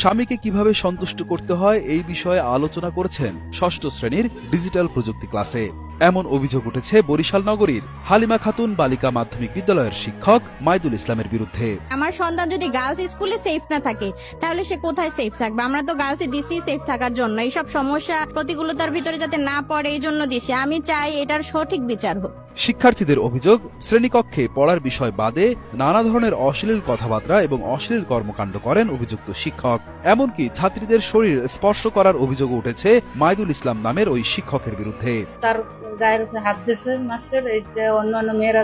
স্বামীকে কিভাবে সন্তুষ্ট করতে হয় এই বিষয়ে আলোচনা করেছেন ষষ্ঠ শ্রেণীর ডিজিটাল প্রযুক্তি ক্লাসে। এমন অভিযোগ উঠেছে বরিশাল নগরীর হালিমা খাতুন বালিকা মাধ্যমিক বিদ্যালয়ের শিক্ষক মাইদুল ইসলামের বিরুদ্ধে। আমার সন্তান যদি গার্লস স্কুলে সেফ না থাকে তাহলে সে কোথায় সেফ থাকবে? আমরা তো গার্লসে দিছি সেফ থাকার জন্য, এইসব সমস্যা প্রতিকূলতার ভিতরে যাতে না পড়ে এই জন্য দিছি। আমি চাই এটার সঠিক বিচার হোক। শিক্ষার্থীদের অভিযোগ, শ্রেণীকক্ষে পড়ার বিষয় বাদে নানা ধরনের অশ্লীল কথাবার্তা এবং অশ্লীল কর্মকাণ্ড করেন অভিযুক্ত শিক্ষক। এমনকি ছাত্রীদের শরীর স্পর্শ করার অভিযোগ উঠেছে মাইদুল ইসলাম নামের ওই শিক্ষকের বিরুদ্ধে। তার গায়ের উপরে হাত দিয়েছে মাস্টার, এই যে অন্যান্য মেয়েরা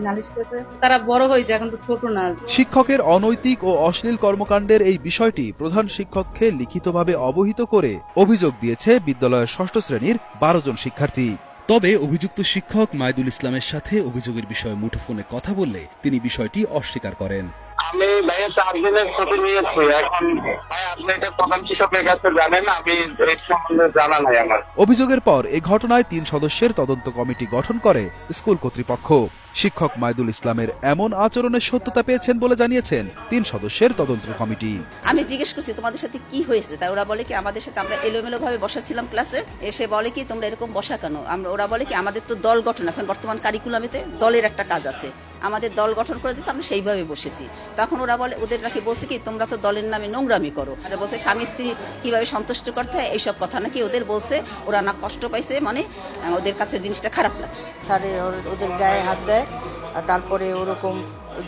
নালিশ করেছে, তারা বড় হয়েছে, এখন তো ছোট না। শিক্ষকের অনৈতিক ও অশ্লীল কর্মকাণ্ডের এই বিষয়টি প্রধান শিক্ষককে লিখিতভাবে অবহিত করে অভিযোগ দিয়েছে বিদ্যালয়ের ষষ্ঠ শ্রেণীর 12 জন শিক্ষার্থী। তবে অভিযুক্ত শিক্ষক মাইদুল ইসলামের সাথে অভিযোগের বিষয়ে মুঠোফোনে কথা বললে তিনি বিষয়টি অস্বীকার করেন। আমি ভাইয়া 4 দিনের ছুটি নিয়েছি, এখন ভাই আপনি এটা প্রধান শিক্ষকের কাছে জানেন, আমি এই সম্বন্ধে জানা নাই আমার। অভিযোগের পর এ ঘটনায় 3 সদস্যের তদন্ত কমিটি গঠন করে স্কুল কর্তৃপক্ষ। শিক্ষক মাইদুল ইসলামের এমন আচরণের সত্যতা পেয়েছেন বলে জানিয়েছেন 3 সদস্যের তদন্ত কমিটি। আমি জিজ্ঞেস করছি তোমাদের সাথে কি হয়েছে, তাই ওরা বলে কি আমাদের সাথে আমরা এলোমেলো ভাবে বসাছিলাম ক্লাসে, এসে বলে কি তোমরা এরকম বসা কেন? ওরা বলে কি আমাদের তো দল গঠন আছে, বর্তমান কারিকুলামেতে দলের একটা কাজ আছে, আমাদের দল গঠন করে দিচ্ছে, আমরা সেইভাবে বসেছি। তখন ওরা বলে ওদের নাকি বলছে কি তোমরা তো দলের নামে নোংরামি করো, আর বলছে স্বামী স্ত্রী কিভাবে সন্তুষ্ট করতে হয় এইসব কথা নাকি ওদের বলছে। ওরা না কষ্ট পাইছে, মানে ওদের কাছে জিনিসটা খারাপ লাগছে। ছাড়ে ওদের গায়ে হাত দেয়, আর তারপরে ওরকম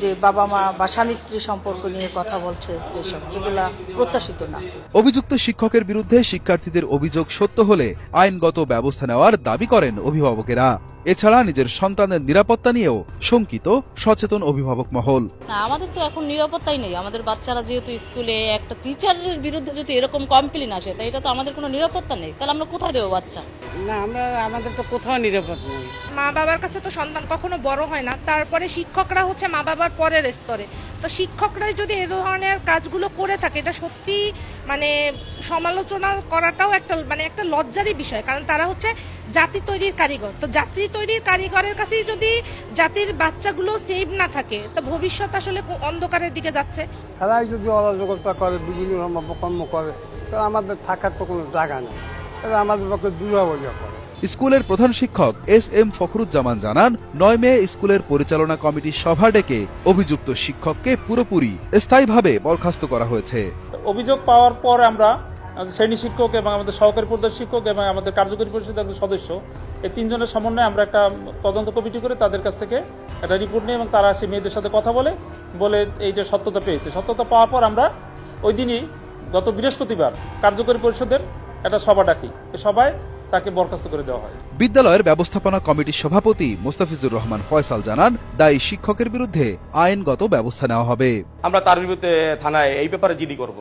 যে বাবা মা বা স্বামী স্ত্রী সম্পর্ক নিয়ে কথা বলছে, এসব যেগুলা প্রত্যাশিত না। অভিযুক্ত শিক্ষকের বিরুদ্ধে শিক্ষার্থীদের অভিযোগ সত্য হলে আইনগত ব্যবস্থা নেওয়ার দাবি করেন অভিভাবকেরা। এছাড়া নিজের সন্তানের নিরাপত্তা নিয়েও শঙ্কিত সচেতন অভিভাবক মহল। না, আমাদের তো এখন নিরাপত্তাই নেই। আমাদের বাচ্চারা যেহেতু স্কুলে একটা টিচারের বিরুদ্ধে যদি এরকম কমপ্লেন আসে, তাই এটা তো আমাদের কোনো নিরাপত্তা নেই। তাহলে আমরা কোথায় দেবো বাচ্চা? না, আমাদের তো কোথাও নিরাপত্তা নেই। মা বাবার কাছে তো সন্তান কখনো বড় হয় না, তারপরে শিক্ষকরা হচ্ছে মা বাবার পরের স্তরে। তো শিক্ষকরাই যদি এ ধরনের কাজগুলো করে থাকে, এটা সত্যি মানে সমালোচনা করাটাও একটা লজ্জারই বিষয়, কারণ তারা হচ্ছে জাতি তৈরির কারিগর। তো জাতি তৈরির কারিগরের কাছেই যদি জাতির বাচ্চাগুলো সেভ না থাকে, তো ভবিষ্যৎ আসলে অন্ধকারের দিকে যাচ্ছে। তারাই যদি অরাজকতা করে, বিভিন্ন কর্ম করে, তাহলে আমাদের থাকার তো কোনো জায়গা নেই, তাহলে আমাদের পক্ষে দুর্বল করে। স্কুলের প্রধান শিক্ষক এস.এম. ফখরুজ্জামান জানান, 9 মে স্কুলের পরিচালনা কমিটির সভা ডেকে অভিযুক্ত শিক্ষককে পুরোপুরি স্থায়ীভাবে বরখাস্ত করা হয়েছে। অভিযোগ পাওয়ার পর আমরা শ্রেণী শিক্ষক এবং আমাদের সহকারী প্রধান শিক্ষক এবং আমাদের কার্যকরী পরিষদের একজন সদস্য, এই 3 জনের সমন্বয়ে আমরা একটা তদন্ত কমিটি করে তাদের কাছ থেকে একটা রিপোর্ট নিই এবং তারা সেই মেয়েদের সাথে কথা বলে এই যে সত্যতা পেয়েছে। সত্যতা পাওয়ার পর আমরা ওই দিনই গত বৃহস্পতিবার কার্যকরী পরিষদের একটা সভা ডাকি। এই সভায় তাকে বরখাস্ত করে দেওয়া হয়। বিদ্যালয়ের ব্যবস্থাপনা কমিটির সভাপতি মোস্তাফিজুর রহমান ফয়সাল জানান, দায়ী শিক্ষকের বিরুদ্ধে আইনগত ব্যবস্থা নেওয়া হবে। আমরা তার বিরুদ্ধে থানায় এই ব্যাপারে জিডি করব।